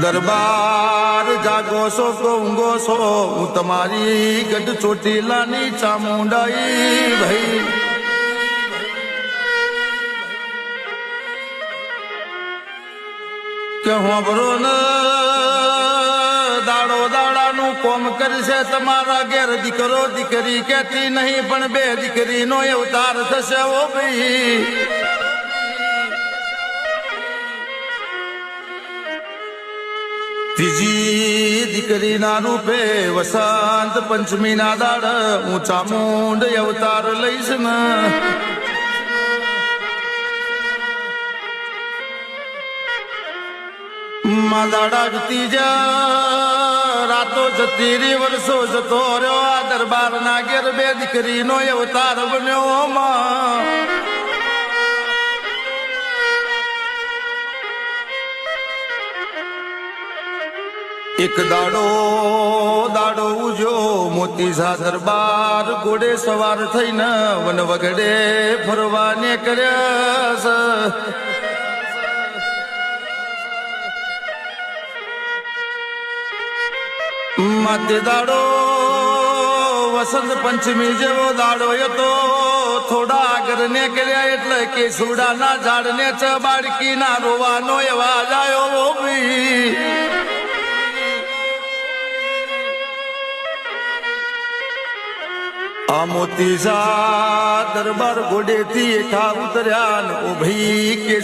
દરબાર જાગો છો તો ઊંઘો છો, હું તમારી ગઢ ચોટીલાની ચામુંડાઈ ભાઈ. કે હોંભરો ને દાડો દાડાનું કોમ કરશે તમારા ઘેર દીકરો દીકરી કેતી નહીં, પણ બે દીકરીનો અવતાર થશે ઓ ભાઈ. ત્રીજી દીકરીના રૂપે વસંત પંચમી ના દાડ હું ચામુંડ અવતાર લઈશ ને. માં દાડા જતી જા રાતો જતી રી વર્ષો જતો રહ્યો, આ દરબાર ના ઘેર બે દીકરીનો અવતાર બન્યો માં. એક દાડો ઉજો મોતી સા દરબાર ઘોડે સવાર થઈને વન વગડે ફરવાને કર્યા. માતે દાડો વસંત પંચમી જેવો દાડો હતો, થોડા આગળ ને કર્યા એટલે કે સુડાના ઝાડ ને બાળકી ના રોવાનો અવાજ આવ્યો ભાઈ. આ મોતી સા દરબાર ઘોડેથી ઠા ઉતર્યા ઓ ભાઈ કે